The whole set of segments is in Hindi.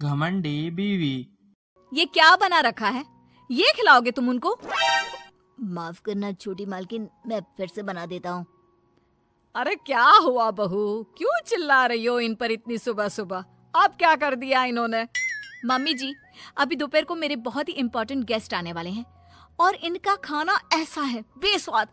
घमंडी बीवी। ये क्या बना रखा है? ये खिलाओगे तुम उनको? माफ करना छोटी मालकिन, मैं फिर से बना देता हूँ। अरे क्या हुआ बहू, क्यों चिल्ला रही हो इन पर इतनी सुबह सुबह? अब क्या कर दिया इन्होंने? मम्मी जी, अभी दोपहर को मेरे बहुत ही इम्पोर्टेंट गेस्ट आने वाले हैं और इनका खाना ऐसा है बेस्वाद।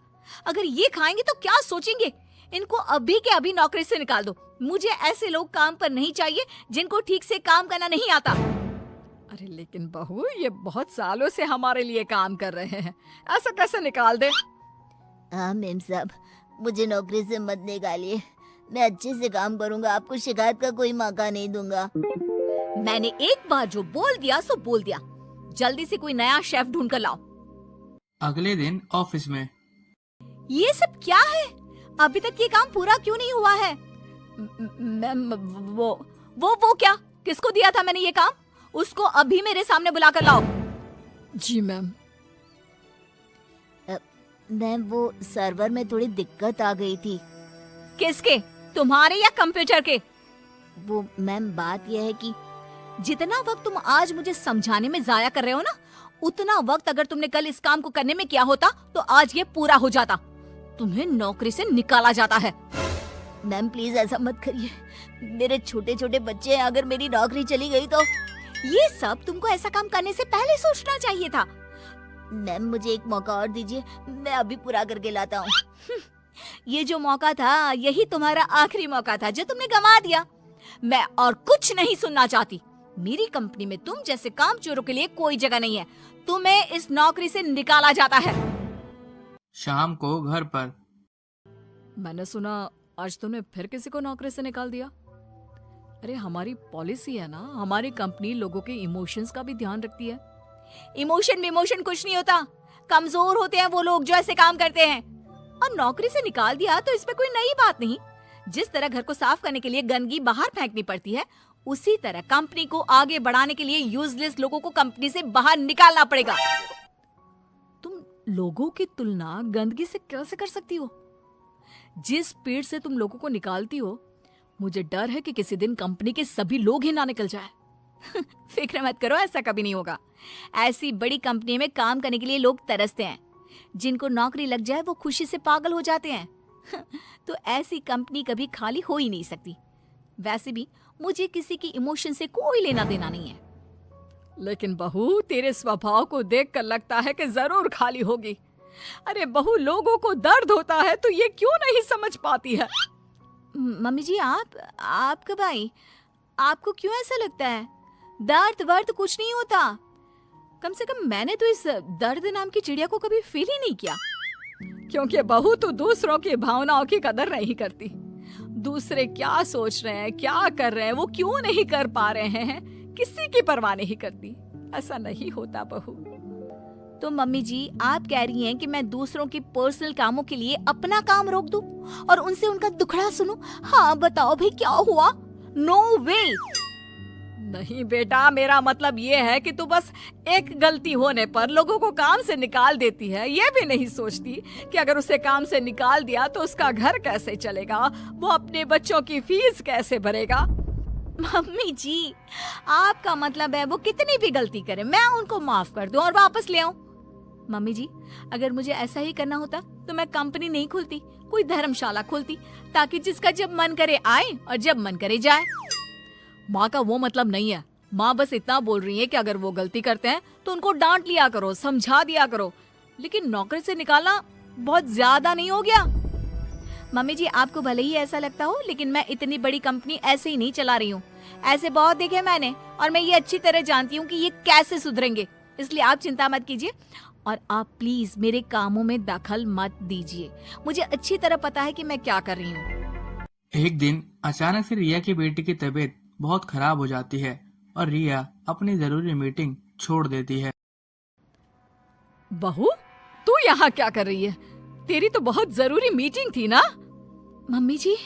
अगर ये खाएंगे तो क्या सोचेंगे? इनको अभी के अभी नौकरी से निकाल दो। मुझे ऐसे लोग काम पर नहीं चाहिए जिनको ठीक से काम करना नहीं आता। अरे लेकिन बहू, ये बहुत सालों से हमारे लिए काम कर रहे हैं, ऐसा कैसे निकाल दे? हाँ मेम साहब, मुझे नौकरी से मत निकालिए। मैं अच्छे से काम करूंगा, आपको शिकायत का कोई मौका नहीं दूंगा। मैंने एक बार जो बोल दिया सो बोल दिया। जल्दी से कोई नया शेफ ढूंढ कर लाओ। अगले दिन ऑफिस में। ये सब क्या है? अभी तक ये काम पूरा क्यों नहीं हुआ है? मैम, वो क्या? किसको दिया था मैंने ये काम? उसको अभी मेरे सामने बुलाकर लाओ। जी मैम। मैम, वो सर्वर में थोड़ी दिक्कत आ गई थी। किसके? तुम्हारे या कंप्यूटर के? वो मैम, बात यह है कि जितना वक्त तुम आज मुझे समझाने में जाया कर रहे हो ना, उतना वक्त अगर तुमने कल इस काम को करने में किया होता तो आज ये पूरा हो जाता। तुम्हें नौकरी से निकाला जाता है। मैम प्लीज ऐसा मत करिए, मेरे छोटे छोटे बच्चे हैं, अगर मेरी नौकरी चली गई तो। ये सब तुमको ऐसा काम करने से पहले सोचना चाहिए था। मैम मुझे एक मौका और दीजिए, मैं अभी पूरा करके लाता हूँ। ये जो मौका था, यही तुम्हारा आखिरी मौका था जो तुमने गंवा दिया। मैं और कुछ नहीं सुनना चाहती। मेरी कंपनी में तुम जैसे कामचोरों के लिए कोई जगह नहीं है। तुम्हें इस नौकरी से निकाला जाता है। शाम को घर पर। मैंने सुना आज तुमने फिर किसी को नौकरी से निकाल दिया। अरे हमारी पॉलिसी है ना, हमारी कंपनी लोगों के इमोशंस का भी ध्यान रखती है। इमोशन कुछ नहीं होता। कमजोर होते हैं वो लोग जो ऐसे काम करते हैं। और नौकरी से निकाल दिया तो इसमें कोई नई बात नहीं। जिस तरह घर को साफ करने के लिए गंदगी बाहर फेंकनी पड़ती है, उसी तरह कंपनी को आगे बढ़ाने के लिए यूजलेस लोगों को कंपनी से बाहर निकालना पड़ेगा। तुम लोगों की तुलना गंदगी से कैसे कर सकती हो? जिस स्पीड से तुम लोगों को निकालती हो, मुझे डर है कि किसी दिन कंपनी के सभी लोग ही ना निकल जाए। फिक्र मत करो, ऐसा कभी नहीं होगा। ऐसी बड़ी कंपनी में काम करने के लिए लोग तरसते हैं। जिनको नौकरी लग जाए वो खुशी से पागल हो जाते हैं। तो ऐसी कंपनी कभी खाली हो ही नहीं सकती। वैसे भी मुझे किसी की इमोशन से कोई लेना देना नहीं है। लेकिन बहू, तेरे स्वभाव को देखकर लगता है कि जरूर खाली होगी। अरे बहू, लोगों को दर्द होता है तो ये क्यों नहीं समझ पाती है? मम्मी जी, आप कब आई? आपको क्यों ऐसा लगता है? दर्द वर्द कुछ नहीं होता। कम से कम मैंने तो इस दर्द नाम की चिड़िया को कभी फील ही नहीं किया। क्योंकि बहू तो दूसरों की भावनाओं की कदर नहीं करती। दूसरे क्या सोच रहे हैं, क्या कर रहे हैं, वो क्यों नहीं कर पा रहे हैं, किसी की परवाह नहीं करती। ऐसा नहीं होता बहू। तो मम्मी जी, आप कह रही हैं कि मैं दूसरों की पर्सनल कामों के लिए अपना काम रोक दूं और उनसे उनका दुखड़ा सुनूं? हाँ बताओ भाई, क्या हुआ? नो वे। नहीं बेटा, मेरा मतलब ये है कि तू बस एक गलती होने पर लोगों को काम से निकाल देती है। ये भी नहीं सोचती कि अगर उसे काम से निकाल दिया तो उसका घर कैसे चलेगा, वो अपने बच्चों की फीस कैसे भरेगा। मम्मी जी, आपका मतलब है वो कितनी भी गलती करे मैं उनको माफ कर दूं और वापस ले आऊं? मम्मी जी, अगर मुझे ऐसा ही करना होता तो मैं कंपनी नहीं खोलती, कोई धर्मशाला खोलती, ताकि जिसका जब मन करे आए और जब मन करे जाए। माँ का वो मतलब नहीं है। माँ बस इतना बोल रही है कि अगर वो गलती करते हैं तो उनको डांट लिया करो, समझा दिया करो। लेकिन नौकरी से निकालना बहुत ज्यादा नहीं हो गया? मम्मी जी, आपको भले ही ऐसा लगता हो, लेकिन मैं इतनी बड़ी कंपनी ऐसे ही नहीं चला रही हूँ। ऐसे बहुत देखे मैंने और मैं ये अच्छी तरह जानती हूँ कि ये कैसे सुधरेंगे। इसलिए आप चिंता मत कीजिए और आप प्लीज मेरे कामों में दखल मत दीजिए। मुझे अच्छी तरह पता है कि मैं क्या कर रही हूँ। एक दिन अचानक से रिया की बेटी की तबीयत बहुत खराब हो जाती है और रिया अपनी जरूरी मीटिंग छोड़ देती है। बहू, तू यहाँ क्या कर रही है? तेरी तो बहुत जरूरी मीटिंग थी ना? मम्मी जी,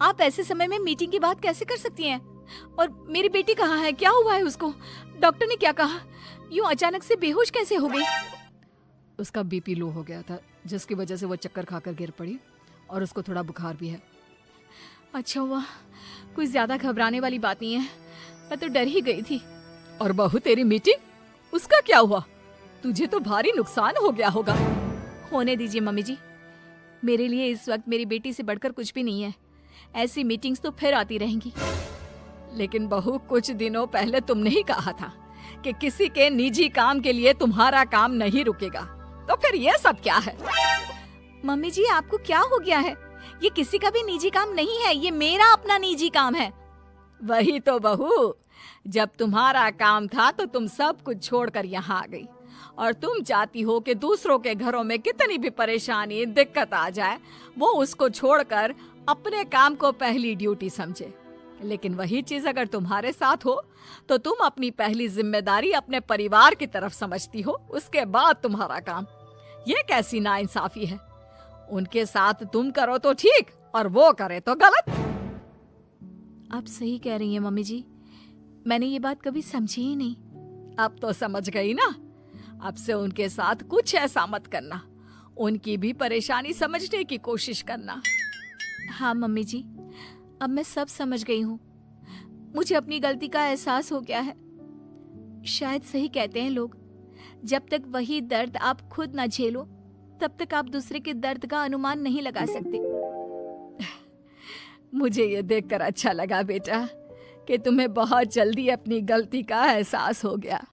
आप ऐसे समय में मीटिंग की बात कैसे कर सकती हैं? और मेरी बेटी कहाँ है? क्या हुआ है उसको? डॉक्टर ने क्या कहा? यूं अचानक से बेहोश कैसे हो गई? उसका बीपी लो हो गया था, जिसकी वजह से वो चक्कर खाकर गिर पड़ी और उसको थोड़ा बुखार भी है। अच्छा हुआ, कोई ज्यादा घबराने वाली बात नहीं है। मैं तो डर ही गई थी। और बहू तेरी मीटिंग, उसका क्या हुआ? तुझे तो भारी नुकसान हो गया होगा। होने दीजिए मम्मी जी, मेरे लिए इस वक्त मेरी बेटी से बढ़कर कुछ भी नहीं है। ऐसी मीटिंग्स तो फिर आती रहेंगी। लेकिन बहू, कुछ दिनों पहले तुमने ही कहा था कि किसी के निजी काम के लिए तुम्हारा काम नहीं रुकेगा, तो फिर ये सब क्या है? मम्मी जी, आपको क्या हो गया है? ये किसी का भी निजी काम नहीं है, ये मेरा अपना निजी काम है। वही तो बहू, जब तुम्हारा काम था तो तुम सब कुछ छोड़कर यहाँ आ गई, और तुम चाहती हो कि दूसरों के घरों में कितनी भी परेशानी दिक्कत आ जाए, वो उसको छोड़कर अपने काम को पहली ड्यूटी समझे। लेकिन वही चीज अगर तुम्हारे साथ हो तो तुम अपनी पहली जिम्मेदारी अपने परिवार की तरफ समझती हो, उसके बाद तुम्हारा काम। ये कैसी नाइंसाफी है? उनके साथ तुम करो तो ठीक और वो करे तो गलत। आप सही कह रही हैं मम्मी जी, मैंने ये बात कभी समझी ही नहीं। अब तो समझ गई ना? अब से उनके साथ कुछ ऐसा मत करना, उनकी भी परेशानी समझने की कोशिश करना। हाँ मम्मी जी, अब मैं सब समझ गई हूँ। मुझे अपनी गलती का एहसास हो गया है। शायद सही कहते हैं लोग, जब तक वही दर्द आप खुद ना झेलो तब तक आप दूसरे के दर्द का अनुमान नहीं लगा सकते। मुझे ये देखकर अच्छा लगा बेटा कि तुम्हें बहुत जल्दी अपनी गलती का एहसास हो गया।